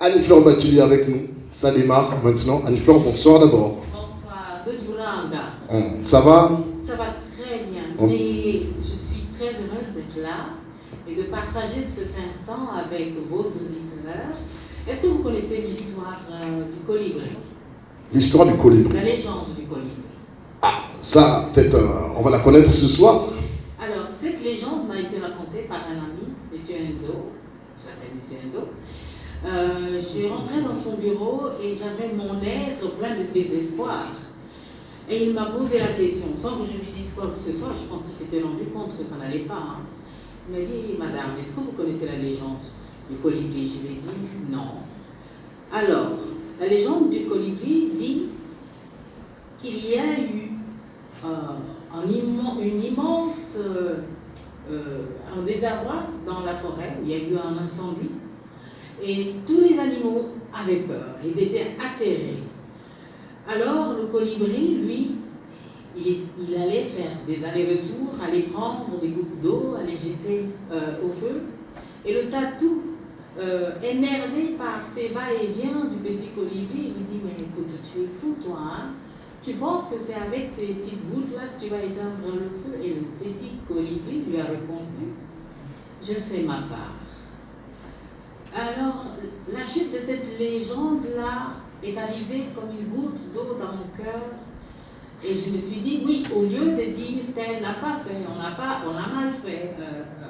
Annie-Fleur Bachili avec nous. Ça démarre maintenant. Annie-Fleur, bonsoir d'abord. Bonsoir, de Duranga. Ça va? Ça va très bien. Et je suis très heureuse d'être là et de partager cet instant avec vos auditeurs. Est-ce que vous connaissez l'histoire du colibri? L'histoire du colibri. La légende du colibri. Ah, ça, peut-être, on va la connaître ce soir. Alors, cette légende m'a été racontée par un ami, M. Enzo. J'appelle M. Enzo. Je suis rentrée dans son bureau et j'avais mon être plein de désespoir. Et il m'a posé la question, sans que je lui dise quoi que ce soit, je pense qu'il s'était rendu compte que ça n'allait pas. Hein. Il m'a dit, madame, est-ce que vous connaissez la légende du colibri? Je lui ai dit, non. Alors, la légende du colibri dit qu'il y a eu un désarroi dans la forêt, où il y a eu un incendie, et tous les animaux avaient peur, ils étaient atterrés. Alors le colibri, lui, il allait faire des allers-retours, aller prendre des gouttes d'eau, aller jeter au feu, et le tatou, énervé par ces va-et-vient du petit colibri, il lui dit, mais écoute, tu es fou toi, hein? Tu penses que c'est avec ces petites gouttes-là que tu vas éteindre le feu? Et le petit colibri lui a répondu, je fais ma part. Alors, la chute de cette légende-là est arrivée comme une goutte d'eau dans mon cœur. Et je me suis dit, oui, au lieu de dire, tel n'a pas fait, on a mal fait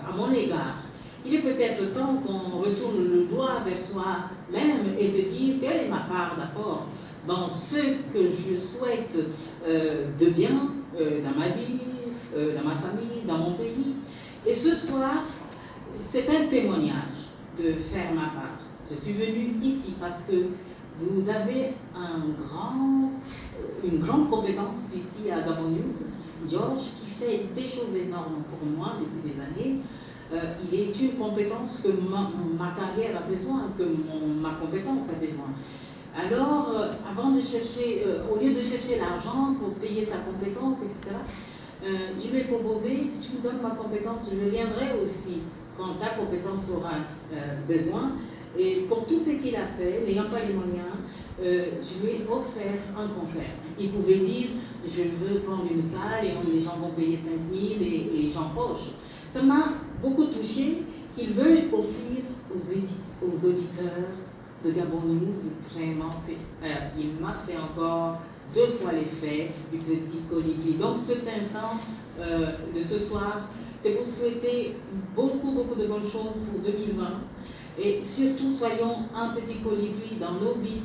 à mon égard, il est peut-être temps qu'on retourne le doigt vers soi-même et se dire, quelle est ma part d'abord dans ce que je souhaite de bien dans ma vie, dans ma famille, dans mon pays. Et ce soir, c'est un témoignage de faire ma part. Je suis venue ici parce que vous avez une grande compétence ici à Gabon News, George, qui fait des choses énormes pour moi depuis des années. Il est une compétence que ma carrière a besoin, que ma compétence a besoin. Alors, avant de chercher, au lieu de chercher l'argent pour payer sa compétence, etc., je lui ai proposé, si tu me donnes ma compétence, je viendrai aussi quand ta compétence aura besoin. Et pour tout ce qu'il a fait, n'ayant pas les moyens, je lui ai offert un concert. Il pouvait dire, je veux prendre une salle et les gens vont payer 5 000 et j'empoche. Ça m'a beaucoup touché qu'il veuille offrir aux auditeurs de Gabon News, vraiment, il m'a fait encore 2 fois l'effet du petit colibri. Donc cet instant de ce soir, c'est pour souhaiter beaucoup de bonnes choses pour 2020. Et surtout, soyons un petit colibri dans nos vies.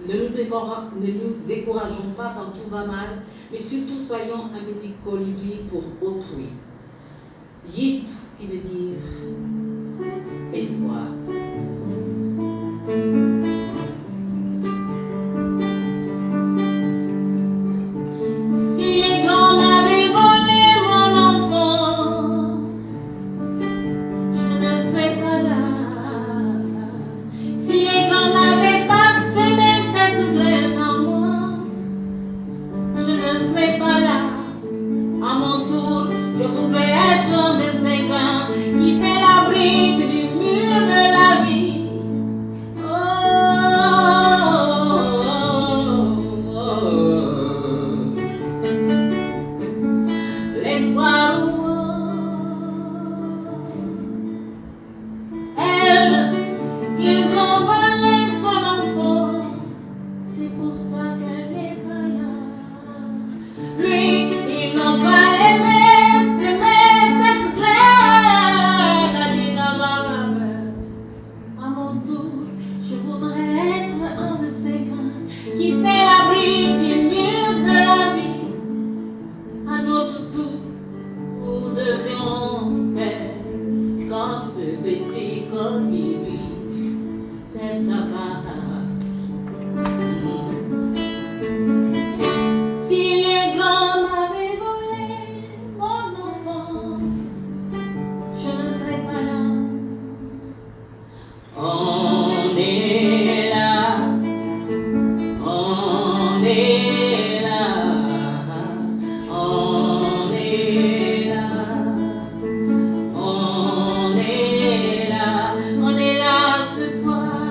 Ne nous décourageons pas quand tout va mal, mais surtout soyons un petit colibri pour autrui. Yit, qui veut dire espoir. Si les grands m'avaient volé mon enfance, je ne serais pas là. Si les grands n'avaient pas semé cette graine en moi, je ne serais pas là. À mon tour, je voudrais être un de ces grains qui fait la brique du mur de la vie. L'espoir, elle, ils ont volé son enfance, c'est pour ça qu'elle n'est pas là. Lui, ils n'ont pas aimé s'aimer cette graine, a dit dans la mer. À mon tour, je voudrais être un de ces grains qui fait la brique du mur de la vie. À notre tour, nous devions faire comme ce petit colibri, faire sa part. Si les grands m'avaient volé mon enfance, je ne serais pas là. On est là, on est là, on est là, on est là, on est là ce soir.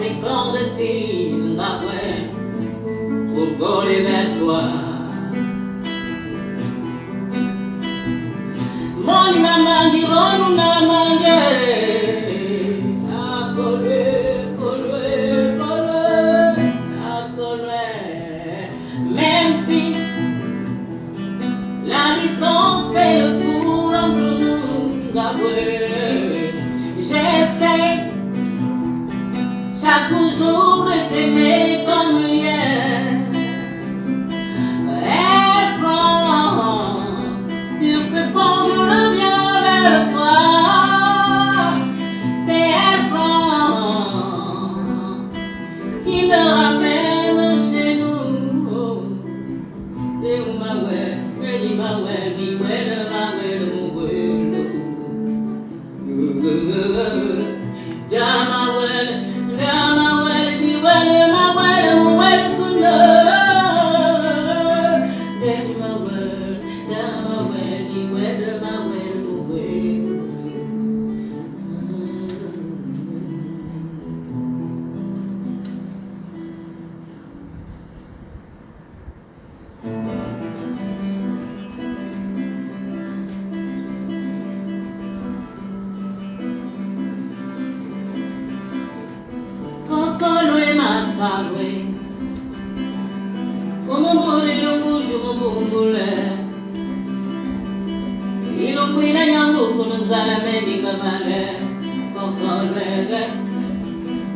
pensées clandestines après pour voler vers toi. Mon maman diront nous n'a mangé. Même si la distance fait le sourd entre nous, j'essaie chaque jour de t'aimer comme hier. Air France, sur ce pont je reviens vers toi. C'est Air France qui me ramène chez nous.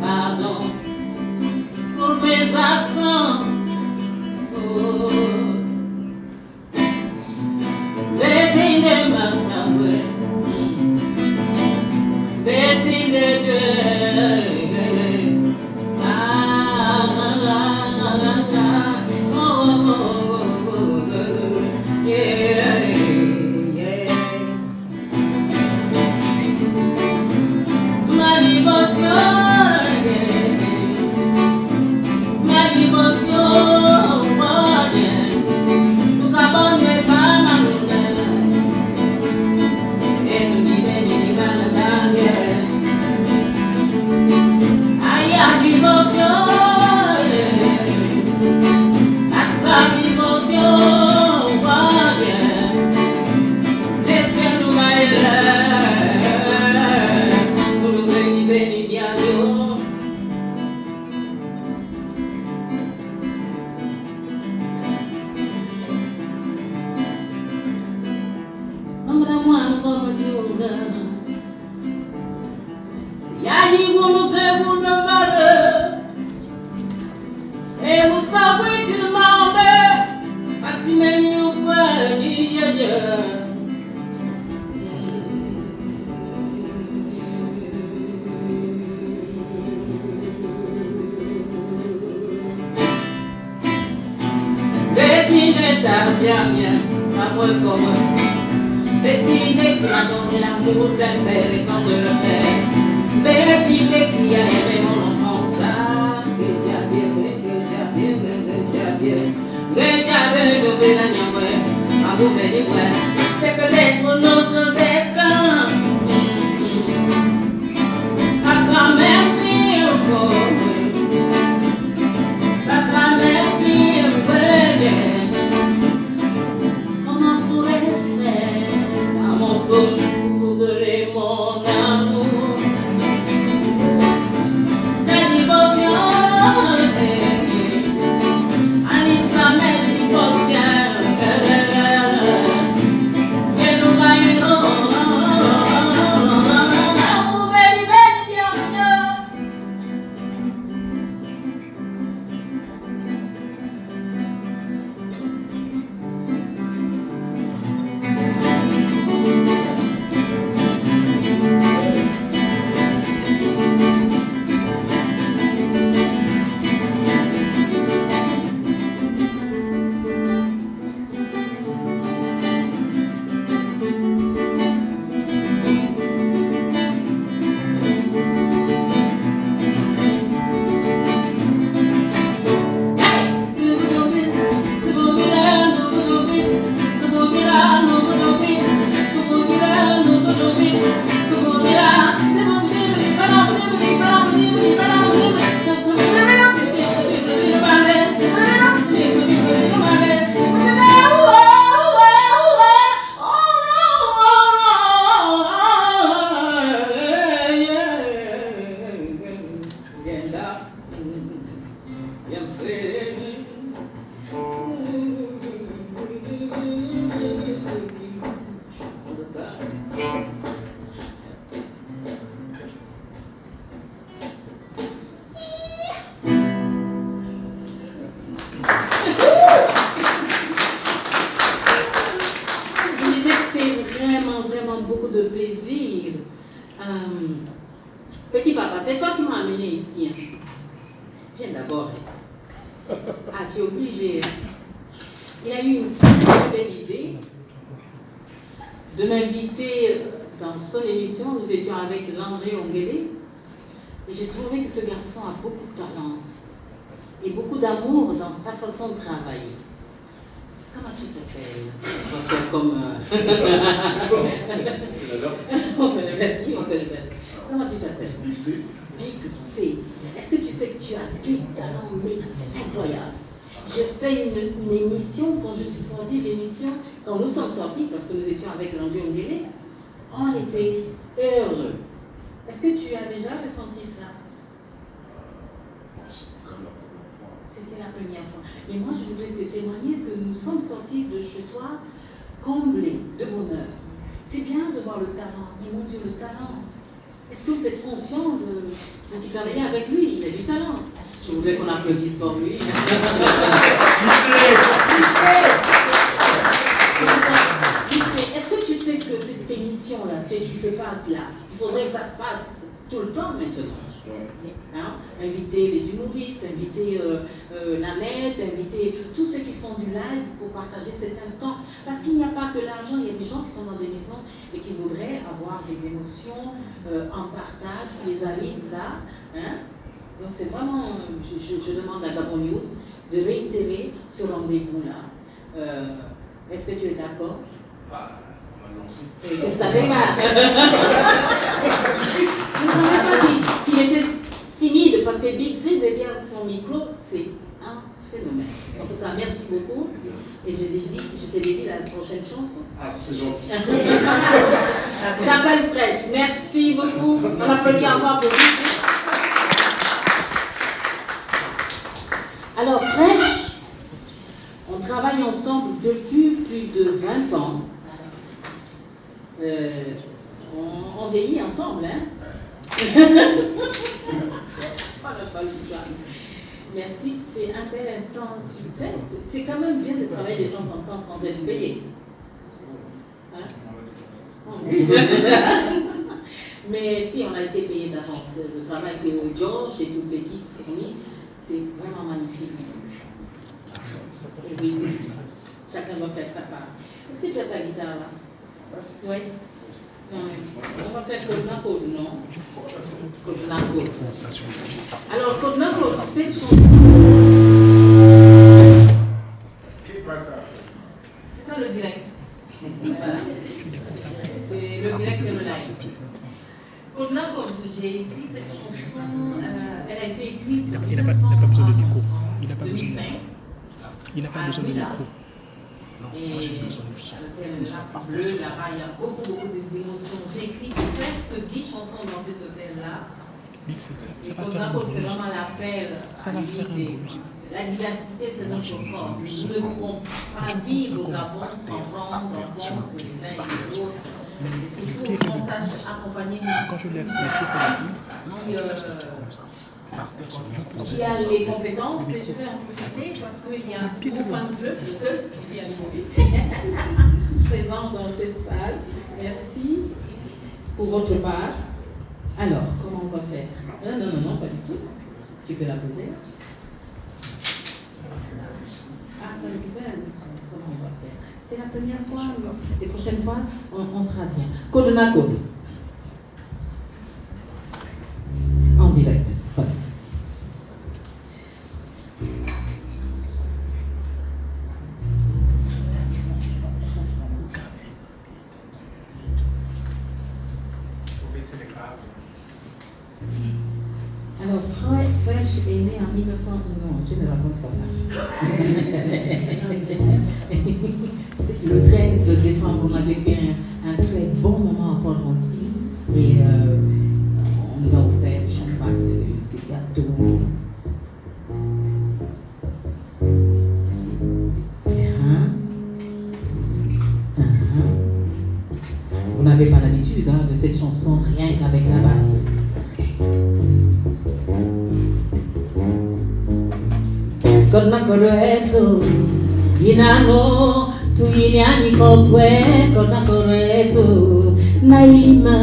Pardon pour mes absences. Betty de ma saboué, Betty de Dieu. C'est peut-être notre destin. Papa, merci encore. Papa, merci encore. Comment pourrais-je faire à mon tour pour donner mon amour? Ta dévotion, Anissa, mais dévotion. papa, c'est toi qui m'as amené ici. Hein. Viens d'abord. Ah, tu es obligé. Il a eu une très belle idée de m'inviter dans son émission. Nous étions avec Landry Ongele. Et j'ai trouvé que ce garçon a beaucoup de talent et beaucoup d'amour dans sa façon de travailler. Comment tu t'appelles? On va faire comme... On fait le merci, on fait le merci. Comment tu t'appelles? Big C. Big C. Est-ce que tu sais que tu as du talent? Mais c'est incroyable. J'ai fait une émission, quand je suis sortie de l'émission, quand nous sommes sortis, parce que nous étions avec Landry Ongele, on était heureux. Est-ce que tu as déjà ressenti ça? C'était la première fois. Mais moi, je voudrais te témoigner que nous sommes sortis de chez toi comblés de bonheur. C'est bien de voir le talent. Et mon Dieu, le talent. Est-ce que vous êtes conscient de travailler avec lui? Il a du talent. Je voudrais qu'on applaudisse pour lui. Est-ce que tu sais que cette émission-là, ce qui se passe là, il faudrait que ça se passe tout le temps maintenant? Hein? Inviter les humoristes, inviter Nanette, inviter tous ceux qui font du live pour partager cet instant. Parce qu'il n'y a pas que l'argent, il y a des gens qui sont dans des maisons et qui voudraient avoir des émotions en partage, qui les arrivent là. Hein? Donc c'est vraiment, je demande à Gabon News de réitérer ce rendez-vous-là. Est-ce que tu es d'accord? On va lancer. Je ne savais pas. Je ne savais pas qu'il était timide parce que Big C derrière son micro, c'est un phénomène. En tout cas, merci beaucoup. Et je te dédie la prochaine chanson. Ah, c'est gentil. J'appelle Fresh. Merci beaucoup. On applaudit encore pour vous. Alors, Fresh, on travaille ensemble depuis plus de 20 ans. On vieillit ensemble, hein? Merci, c'est un bel instant. Tu sais, c'est quand même bien de travailler de temps en temps sans être payé. Hein? Mais si on a été payé d'avance, le travail que George et toute l'équipe fournit, c'est vraiment magnifique. Oui, chacun doit faire sa part. Est-ce que tu as ta guitare là? Oui. On va faire Kodnako, non? Kodnako. Alors, Kodnako, cette chanson. C'est ça le direct. Voilà. C'est le direct et le live. Kodnako, j'ai écrit cette chanson. Elle a été écrite en 2005. Il n'a pas besoin de micro. Et là-bas, il y a beaucoup d'émotions. J'ai écrit presque 10 chansons dans cet hôtel-là. Ça va faire un c'est vraiment l'appel à l'unité. La diversité, c'est notre force. Nous ne pouvons pas vivre au Gabon sans prendre en compte les uns et les autres. Et surtout qu'on sache accompagner quand je lève qui a les compétences, et je vais en profiter parce qu'il y a un fan club, le seul ici à Limouville, présent dans cette salle. Merci pour votre part. Alors, comment on va faire? Non, pas du tout. Tu peux la poser. Ah, ça récupère le son. Comment on va faire? C'est la première fois. Les prochaines fois, on sera bien. Kodnako. En direct. Voilà. Alors, Fresh est né en 1900. Non, je ne raconte pas ça. Le 13 décembre, on avait fait un très bon moment à Port-Gentil. Et on nous a offert du champagne, des gâteaux. Vous n'avez pas l'habitude de cette chanson rien qu'avec la basse. Kodnakoreto, inano, tu inyani kokwe, kodnakoreto, naima,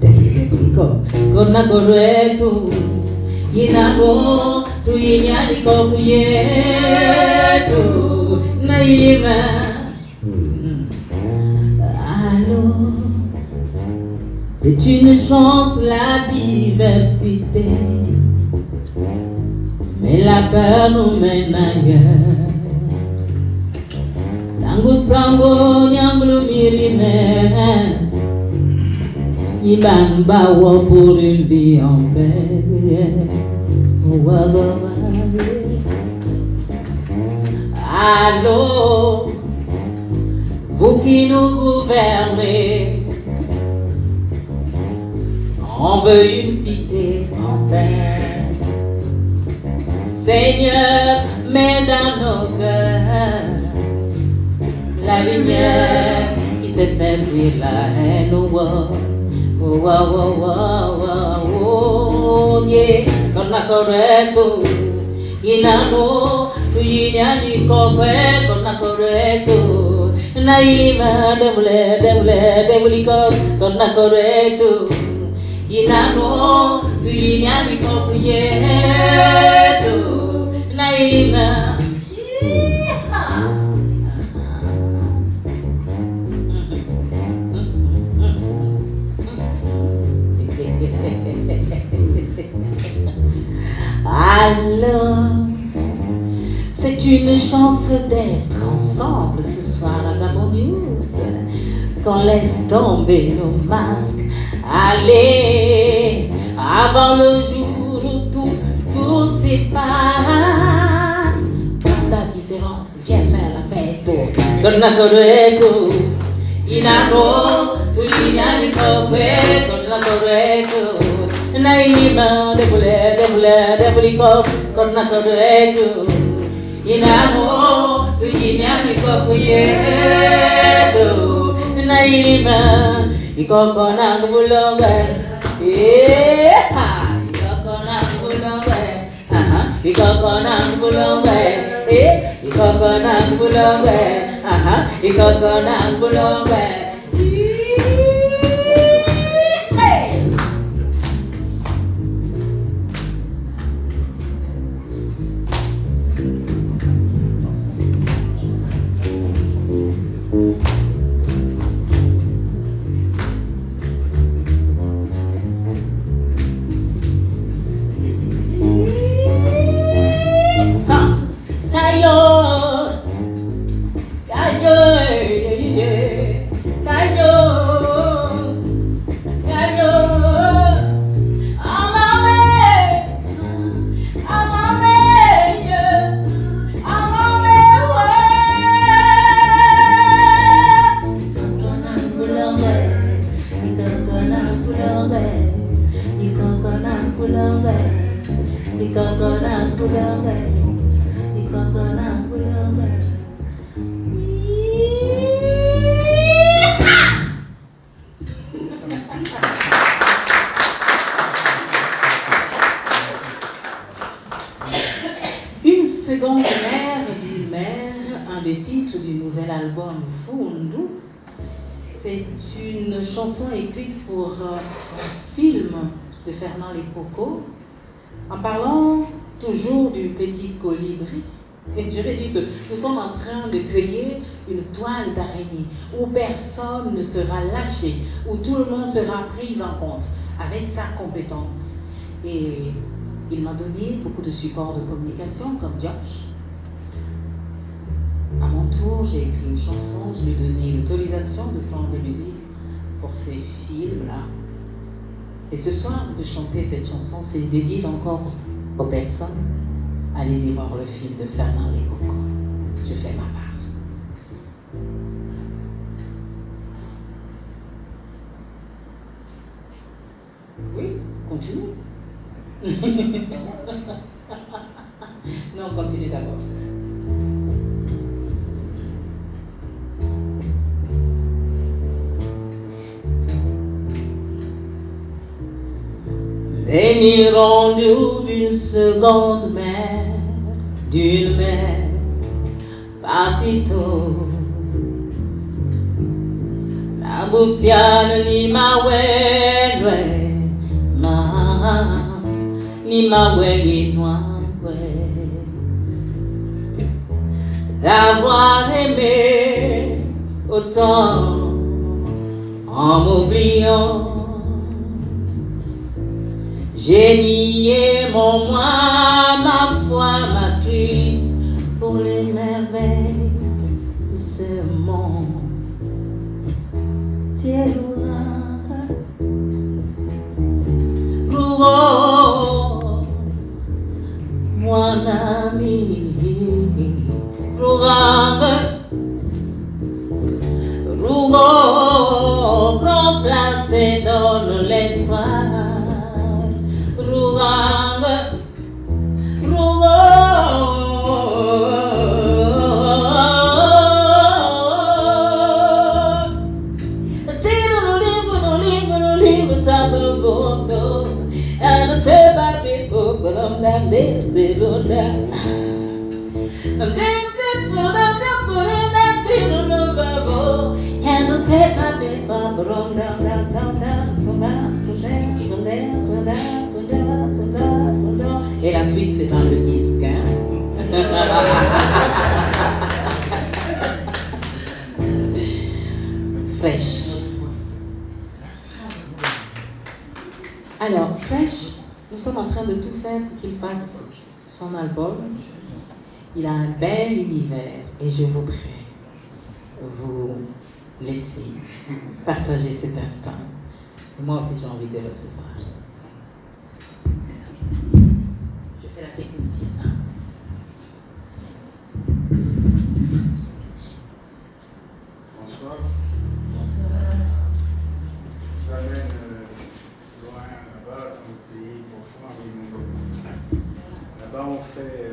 delireko, Gonna go reto. Inago tu yinyani koku yeto. Na yima. Allô. C'est une chance la diversité. Mais la peur nous mène ailleurs. Tango tango nyambulu mirime. Iban bawa pour une vie en paix. Allô, vous qui nous gouvernez, on veut une cité en paix. Seigneur, mets dans nos cœurs la lumière qui sait faire fuir la haine. Yeah, kona corretto, inano, tu yinyani kope, kona corretto, na ilima debuliko, kona corretto, inano, tu yinyani kope yeto, na ilima. Alors, c'est une chance d'être ensemble ce soir à Gabon News. Qu'on laisse tomber nos masques. Allez, avant le jour où tout s'efface. Dans ta différence, viens faire la fête. Gonna corretto, inano, tu lignani kope, gonna corretto. Naima debuliko, kona corretto. Inamo, tu yinyani kope yeto. Naima, ikokona kubulonga. Ikokona kubulonga. Ikokona kubulonga. Ikokona kubulonga. Ikokona kubulonga. Une seconde mère d'une mère, un des titres du nouvel album Fundu. C'est une chanson écrite pour un film de Fernand Lécoco, en parlant toujours du petit colibri. Et je vais dire que nous sommes en train de créer une toile d'araignée où personne ne sera lâché, où tout le monde sera pris en compte avec sa compétence. Et il m'a donné beaucoup de supports de communication comme Josh. À mon tour, j'ai écrit une chanson, je lui ai donné l'autorisation de prendre de musique pour ces films-là. Et ce soir, de chanter cette chanson, c'est dédié encore aux personnes. Allez-y voir le film de Fernand Lécoco. Je fais ma part. Oui, continue. Non, continue d'abord. Béni rendu d'une seconde mère, d'une mère partito. La boutiane ni ma wenwe, ma ni ma ni noir. D'avoir aimé autant en m'oubliant. J'ai nié mon moi, ma foi, ma triste pour les merveilles de ce monde. Ciel Rougo, mon ami, Rougo, prends place et donne l'espoir. Rougo, et la suite c'est dans le disque. Fresh. Alors, Fresh, nous sommes en train de tout faire pour qu'il fasse son album. Il a un bel univers et je voudrais vous laisser partager cet instant. Moi aussi j'ai envie de le recevoir. Je fais la technicienne. Bonsoir. Bonsoir. Je vous amène loin là-bas, dans le pays profond, avec nous. Là-bas, on fait.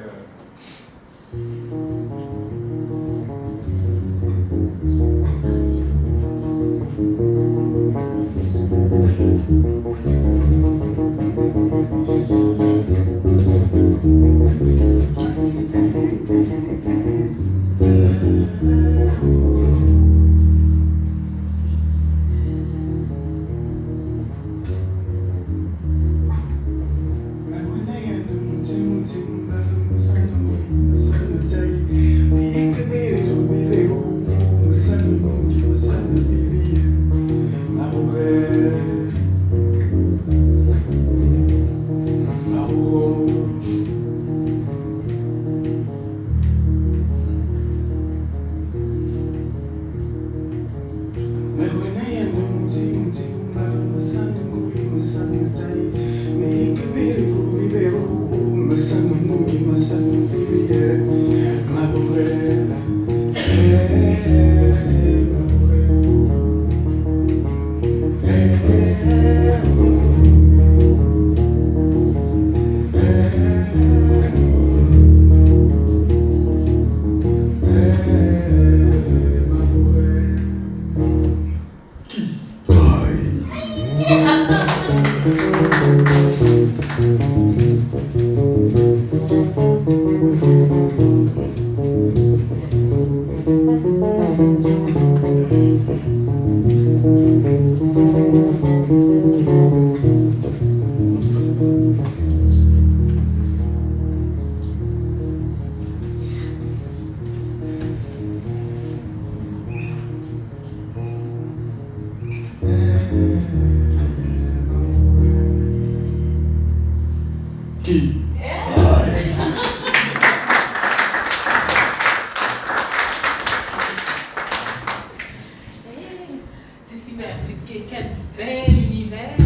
C'est super, c'est quel bel univers.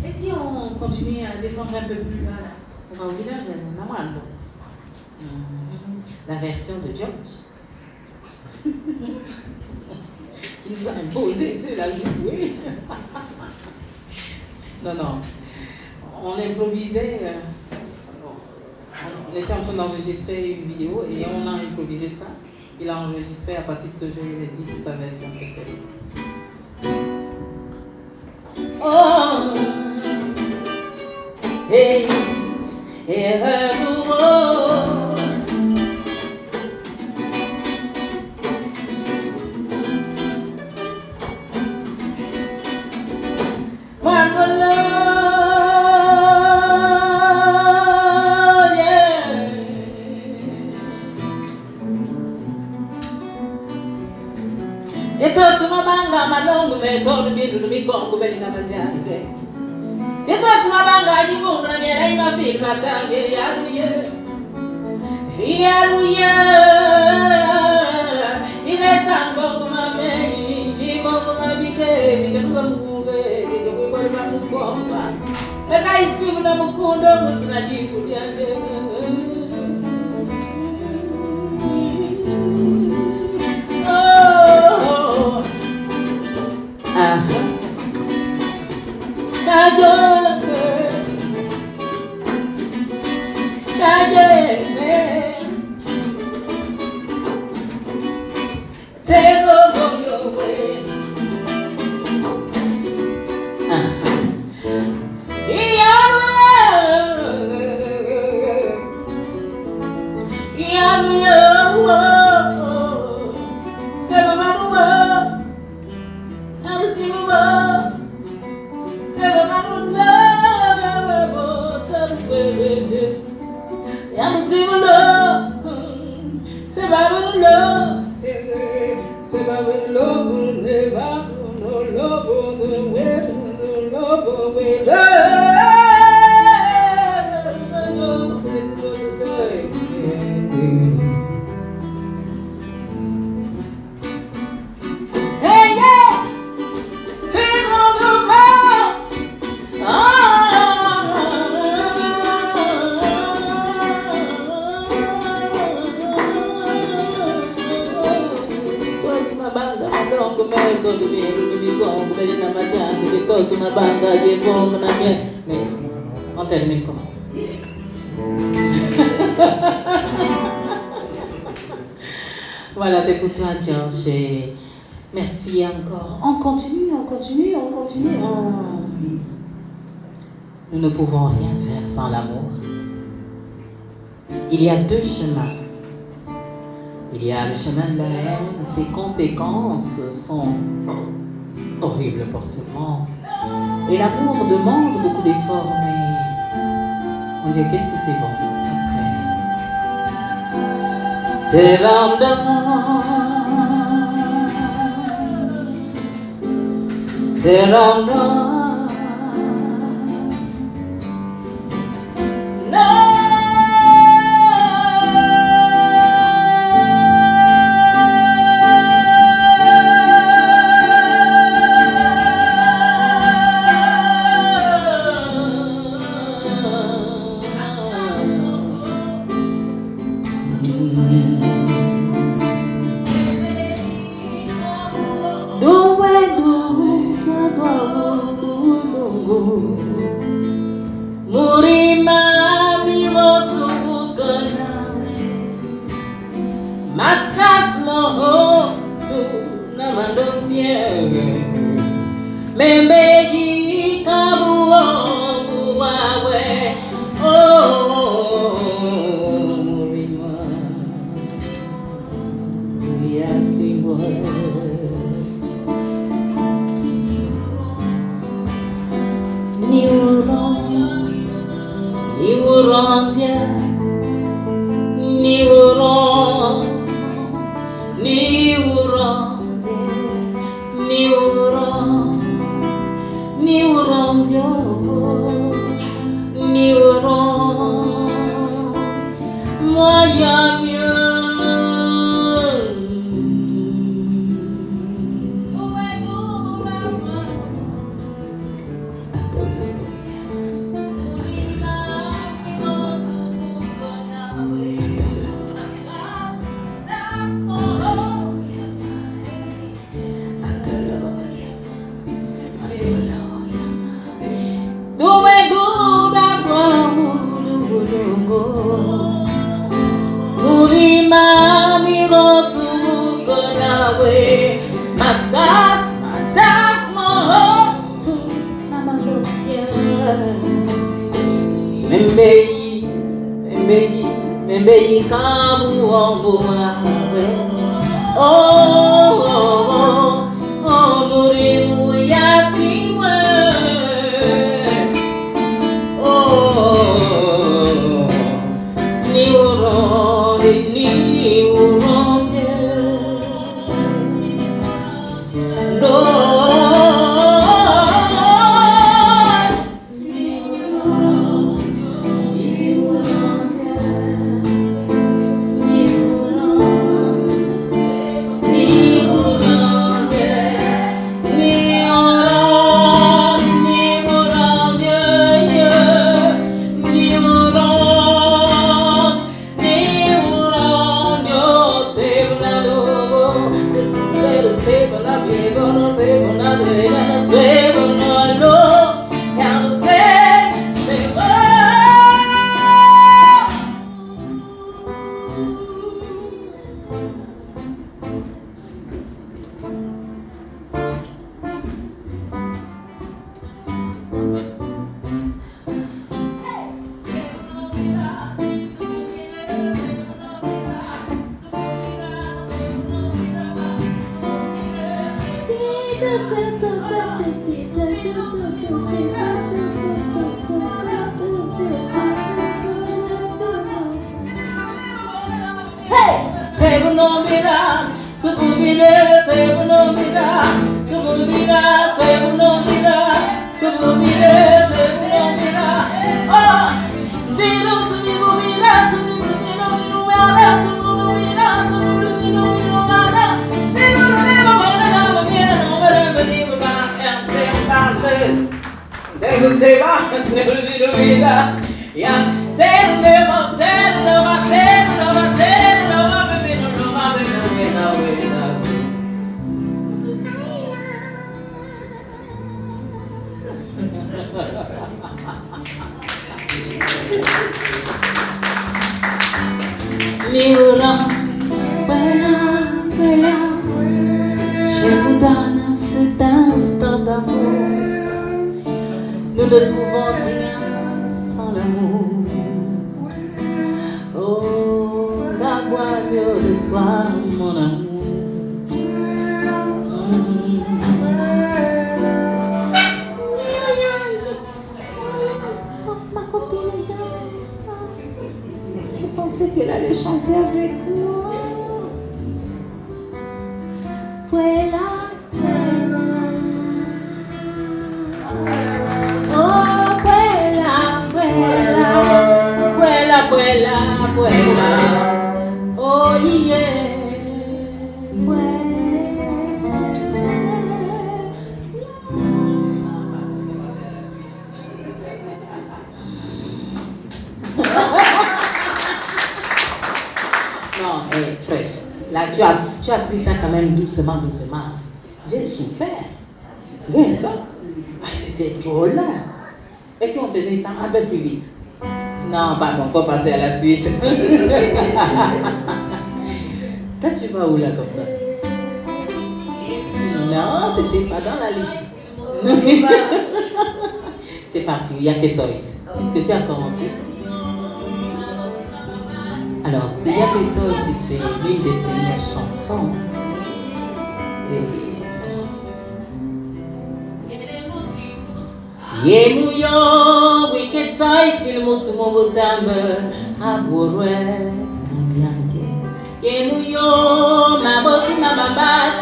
Et si on continue à descendre un peu plus bas là, on va au village de Namando. La version de George. Il nous a imposé de la jouer. Non. On improvisait. On était en train d'enregistrer une vidéo et on a improvisé ça. Il a enregistré à partir de ce jeu, il a dit que c'est sa version préférée. Oh, hey, fil matange yaluye. Yaluye. Il est temps pour ma mère, il est bon pour ma vie, que nous allons mourir, que nous allons nous comprendre. Et quand ici vous n'avez pas de vous traduire pour dire. Oh, ah, take over your way. Mais on termine comment? Voilà, c'est pour toi, George. Et merci encore. On continue. Nous ne pouvons rien faire sans l'amour. Il y a deux chemins. Il y a le chemin de la haine. Ses conséquences sont horribles pour tout le monde. Et l'amour demande beaucoup d'efforts, mais mon Dieu, qu'est-ce que c'est bon après. C'est l'homme d'amour, c'est l'homme d'amour. Hey, table no mira, to mira, table no mira, to mira, table no mira, to mira, table no mira. Oh, dido to be mira, to be mira, to mira, to be mira. They will say, yeah, tell them, je vous donne cet instant d'amour. Nous ne pouvons rien sans l'amour. Oh, d'avoir le soir, mon amour. Ma copine est là. Je pensais qu'elle allait chanter avec moi. Vuela, vuela. Oh, vuela, vuela. Vuela, vuela, vuela. Oh, yeah. Non, fraîche. Là, tu as pris ça quand même doucement, doucement. J'ai souffert. Regarde ça. Ah, c'était trop là. Et si on faisait ça un peu plus vite? Non, pardon, on va passer à la suite. Toi, tu vas où là comme ça? Non, c'était pas dans la liste. C'est parti, il y a que Toys. Est-ce que tu as commencé? Alors, il y a que Toys, c'est l'une des premières chansons. Yemuyo, wicked toys, il mutu mobutamba, aburwe, nambiante. Yemuyo, maboti mababat,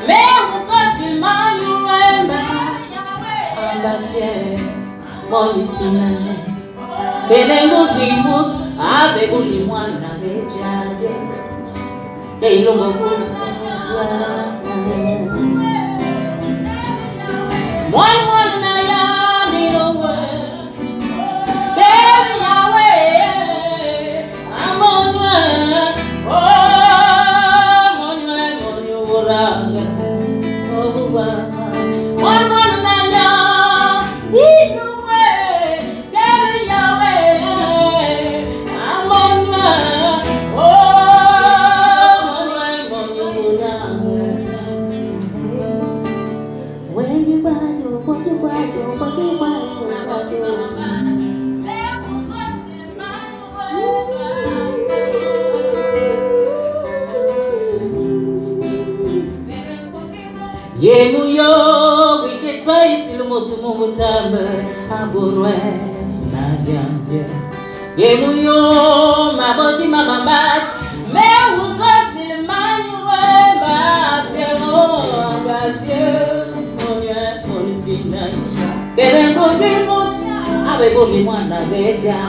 me ukosi mayuremba, ambatye, molitina. Kenengo jimut, abe buli mwana vejade. Keilo mokuna mwana na ya nirowe. Keri yawe, amonwe, oh, monwe, monyo buranga, oh, buba. Mwana na ya nirowe. Keri yawe, amonwe, oh, monwe, monyo buranga. When you buy your, what you buy your, what you buy your, what you Yemuyo, wicked toys, il motu mubutamba, aburwe, nagiante. Yemuyo, maboti mabambat, me ukosi manyuwe, batero, batero. Kerengo jimut, abe boli mwana veja,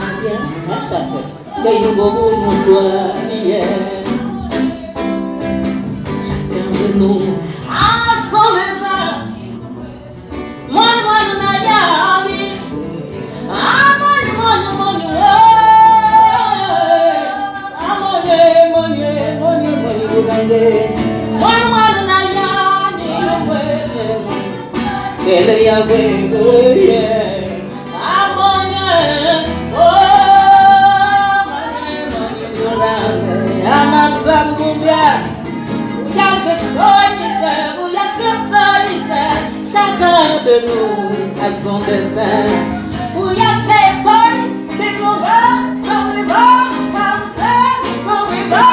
nata fresh. Kayugo mutwa niye. Chacun de nous a son destin. Mwana na yadi, amonye, bugange. Mwana na yadi, Kele ya wengo ye, amonye, oh, manye buranga, amabzambubya, uyake toyise, chacun de nous a son destin. Uyake toyise, tikunga, tomiba, pante, tomiba,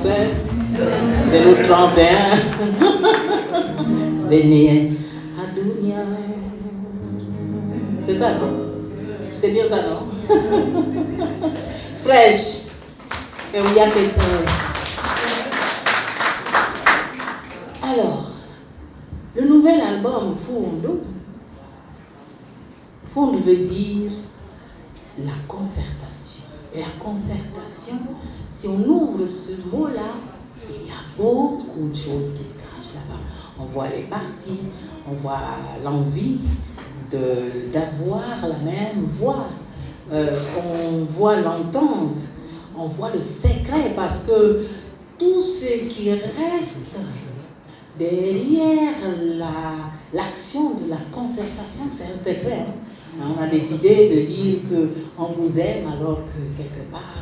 anniversaire. C'est le 31. Venez à Dounia. C'est ça, non? C'est bien ça, non? Fraîche. Et il y a quelqu'un. Alors, le nouvel album Fondo, Fondo veut dire la concertation. Et la concertation, si on ouvre ce mot-là, il y a beaucoup de choses qui se cachent là-bas. On voit les partis, on voit l'envie d'avoir la même voix, on voit l'entente, on voit le secret, parce que tout ce qui reste derrière l'action de la concertation, c'est un secret. On a décidé de dire qu'on vous aime alors que quelque part.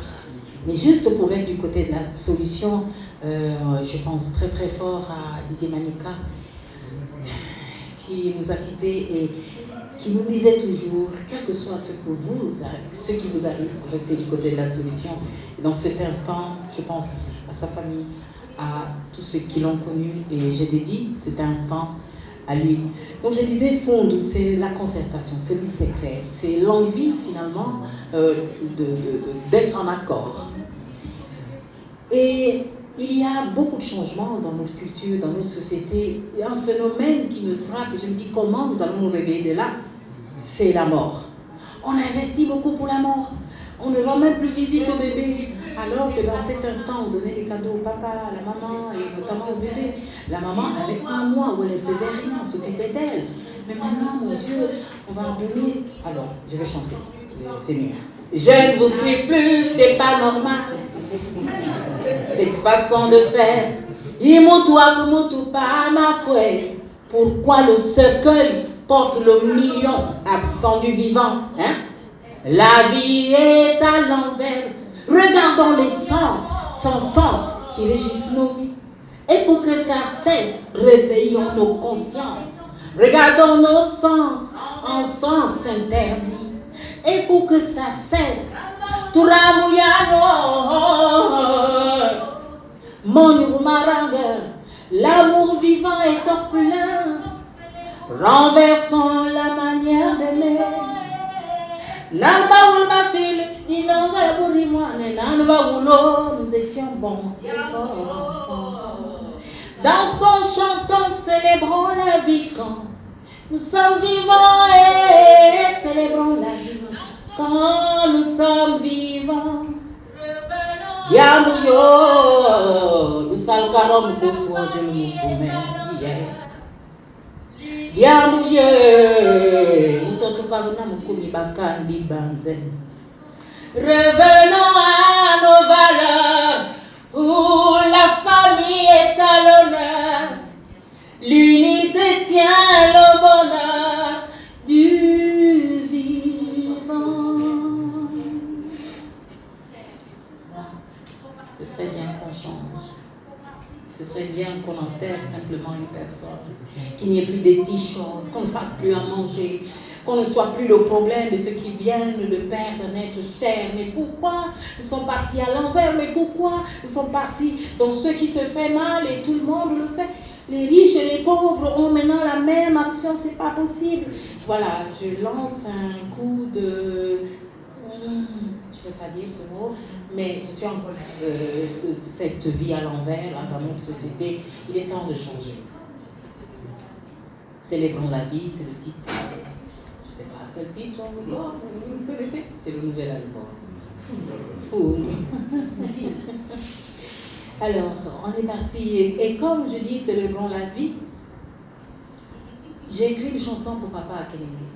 Mais juste pour être du côté de la solution, je pense très très fort à Didier Manika, qui nous a quittés et qui nous disait toujours, quel que soit ce qui vous arrive, restez du côté de la solution. Et dans cet instant, je pense à sa famille, à tous ceux qui l'ont connu, et j'ai dédié cet instant à lui. Donc je disais, Fondo, c'est la concertation, c'est le secret, c'est l'envie finalement d'être en accord. Et il y a beaucoup de changements dans notre culture, dans notre société. Il y a un phénomène qui me frappe et je me dis comment nous allons nous réveiller de là. C'est la mort. On investit beaucoup pour la mort. On ne rend même plus visite au bébé. Alors que dans cet instant, on donnait des cadeaux au papa, à la maman et notamment au bébé. La maman avait un mois où elle ne faisait rien, on s'occupait d'elle. Mais maintenant, mon Dieu, on va en donner. Alors, je vais chanter. C'est mieux. Je ne vous suis plus, c'est pas normal. Cette façon de faire, toi que pas ma foi. Pourquoi le cercueil porte le million absent du vivant, hein? La vie est à l'envers. Regardons les sens, sans sens qui régissent nos vies. Et pour que ça cesse, réveillons nos consciences. Regardons nos sens en sens interdit. Et pour que ça cesse, mon maranga, l'amour vivant est orphelin. Renversons la manière d'aimer. Nous étions bons et forts ensemble. Dansons, chantons, célébrons la vie quand nous sommes vivants et célébrons la vie quand nous sommes vivants. Yamuyo, nous salkarom koso je nous fumé. Yamuyo, nous t'entendons pas nous komi bakandi banzen. Revenons à nos valeurs où la famille est à l'honneur. L'unité tient le bonheur du vivant. Ce serait bien qu'on change. Ce serait bien qu'on enterre simplement une personne. Qu'il n'y ait plus de t-shirts, qu'on ne fasse plus à manger, qu'on ne soit plus le problème de ceux qui viennent de perdre un être cher. Mais pourquoi nous sommes partis à l'envers? Mais pourquoi nous sommes partis dans ce qui se fait mal et tout le monde le fait? Les riches et les pauvres ont maintenant la même action, c'est pas possible. Voilà, je lance un coup de... je ne vais pas dire ce mot, mais je suis en de cette vie à l'envers dans notre société. Il est temps de changer. Célébrons la vie, c'est le titre. Je ne sais pas quel titre on doit, vous connaissez? C'est le nouvel album. Food. Alors, on est parti, et comme je dis, célébrons la vie. J'ai écrit une chanson pour Papa Akenenge.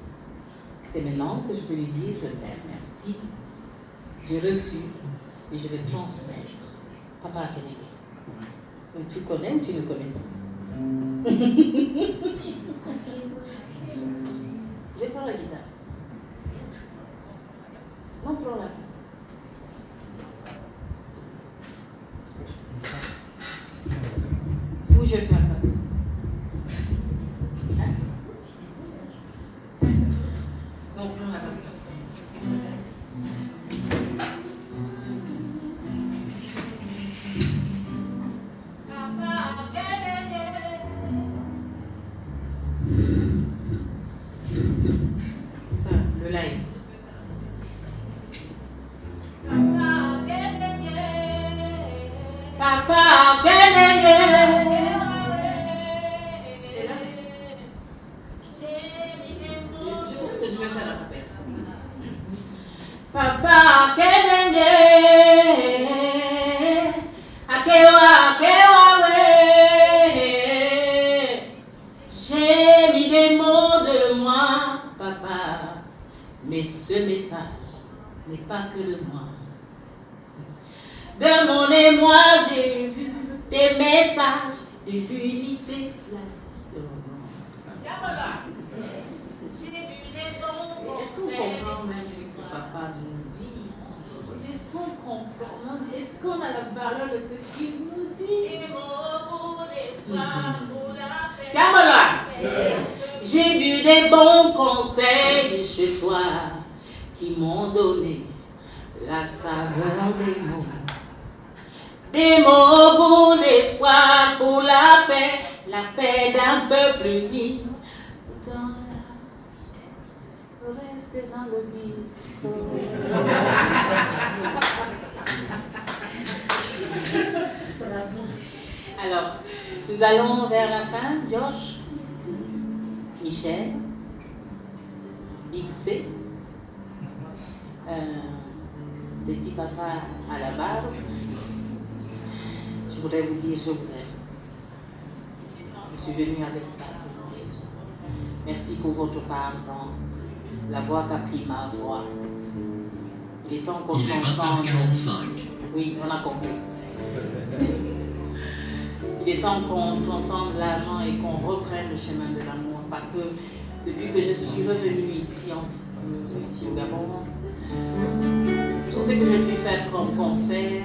C'est maintenant que je peux lui dire, je t'aime, merci. J'ai reçu et je vais transmettre. Papa Akenenge. Donc tu connais ou tu ne connais pas? Je prends la guitare. Non, prends la basse. Où je fais un peu. Hein? Non, prends la basse. Je pense que je vais faire la capelle. Papa Kedenge, akewa we. J'ai mis des mots de moi, papa, mais ce message n'est pas que de moi. De mon émoi, j'ai vu des messages de l'unité. Est-ce qu'on comprend même ce que papa nous dit? Est-ce qu'on comprend? Est-ce qu'on a la valeur de ce qu'il nous dit? Tiens-moi là. J'ai bu des bons conseils chez toi qui m'ont donné la saveur des mots. Des mots pour l'espoir, pour la paix d'un peuple uni. Restez dans le disco. Alors, nous allons vers la fin. Josh, Michel, Big C, petit papa à la barre. Je voudrais vous dire, je vous aime. Je suis venue avec ça pour vous dire. Merci pour votre pardon. La voix qu'a pris ma voix. Il est temps qu'on transcende. 20h45. Oui, on a compris. Il est temps qu'on transcende l'argent et qu'on reprenne le chemin de l'amour. Parce que depuis que je suis revenue ici au Gabon, tout ce que j'ai pu faire comme concert,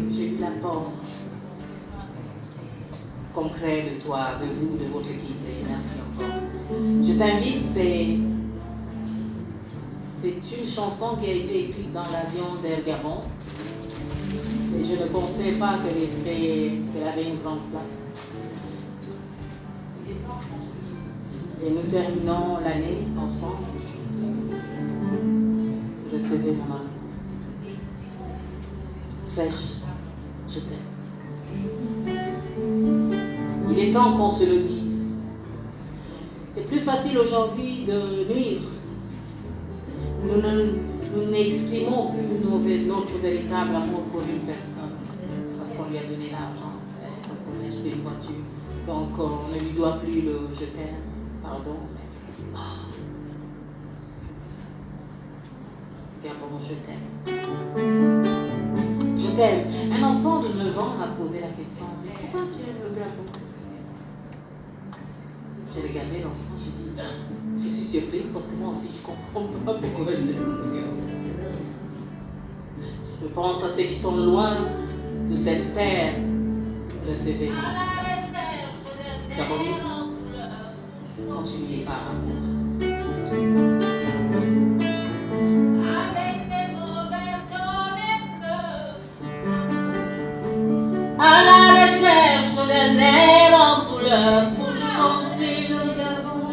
j'ai eu l'apport concret de toi, de vous, de votre équipe. Et merci encore. Je t'invite, c'est une chanson qui a été écrite dans l'avion d'Air Gabon. Et je ne pensais pas qu'elle avait une grande place. Et nous terminons l'année ensemble. Recevez mon amour. Fraîche, je t'aime. Il est temps qu'on se le dise. C'est plus facile aujourd'hui de nuire. Nous n'exprimons plus notre véritable amour pour une personne parce qu'on lui a donné l'argent, parce qu'on lui a acheté une voiture. Donc on ne lui doit plus le je t'aime, pardon, merci. Gabon, je t'aime. Je t'aime. Un enfant de 9 ans m'a posé la question, mais pourquoi tu aimes le Gabon? J'ai regardé l'enfant, j'ai dit, je suis surprise parce que moi aussi je comprends pas pourquoi je l'aime le Gabon. Je pense à ceux qui sont loin de cette terre. Recevez. Gabonaise, continuez par amour. À la recherche d'un air en couleur pour chanter le Gabon.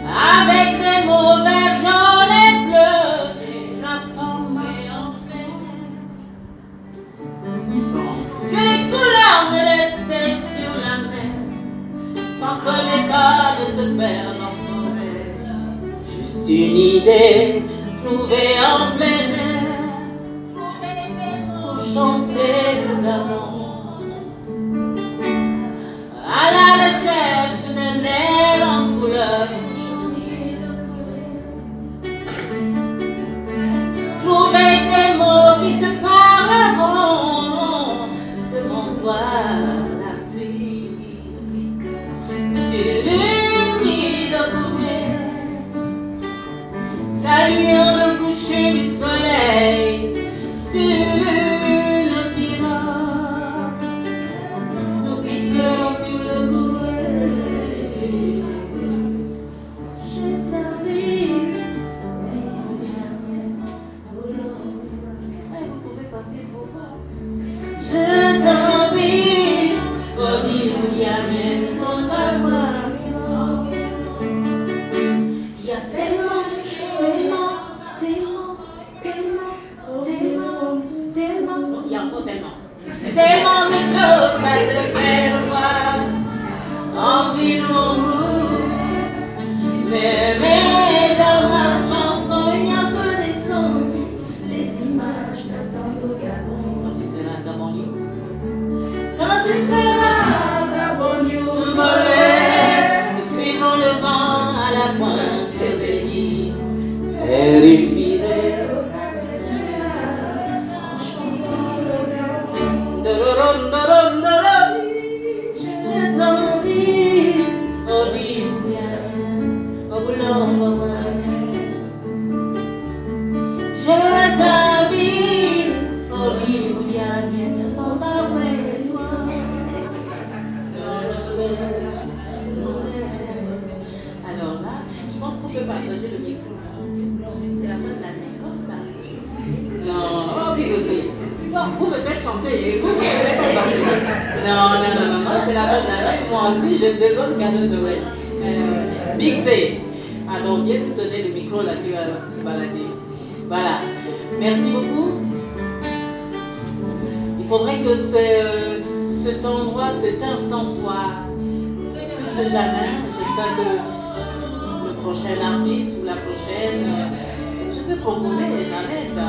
Avec des mots verts, jaunes et bleus, j'attends ma chanson. Que les couleurs me déteignent sur la mer, sans que mes pas ne se perdent en forêt. Juste une idée trouvée en plein air, pour chanter le Gabon. À la recherche d'un air en couleur. Trouver des mots qui te parleront de mon toit l'Afrique. Sur une île de Koumé, saluant le coucher du soleil. Tellement de choses à te faire voir, en ville ou en blues. Mais dans ma chanson, il y a peu descendu les images d'attente au Gabon. Quand tu seras à Gabon News. Quand tu seras à Gabon News, voler, nous suivons le vent à la pointe des lits, faire une virée au je t'invite au Libyen, au boulot, je t'invite au Libyen, pour après toi. Alors là, je pense qu'on peut partager le micro. C'est la fin de l'année, comme ça. Non, dis aussi. Non, vous me faites chanter, vous me faites pas chanter. Non, c'est la fin de l'année. Moi aussi, j'ai besoin de cadeaux de Noël. Big C. Alors, viens nous donner le micro là, tu vas se balader. Voilà. Merci beaucoup. Il faudrait que cet endroit, cet instant soit plus que jamais. J'espère que le prochain artiste ou la prochaine, je peux proposer Nanette.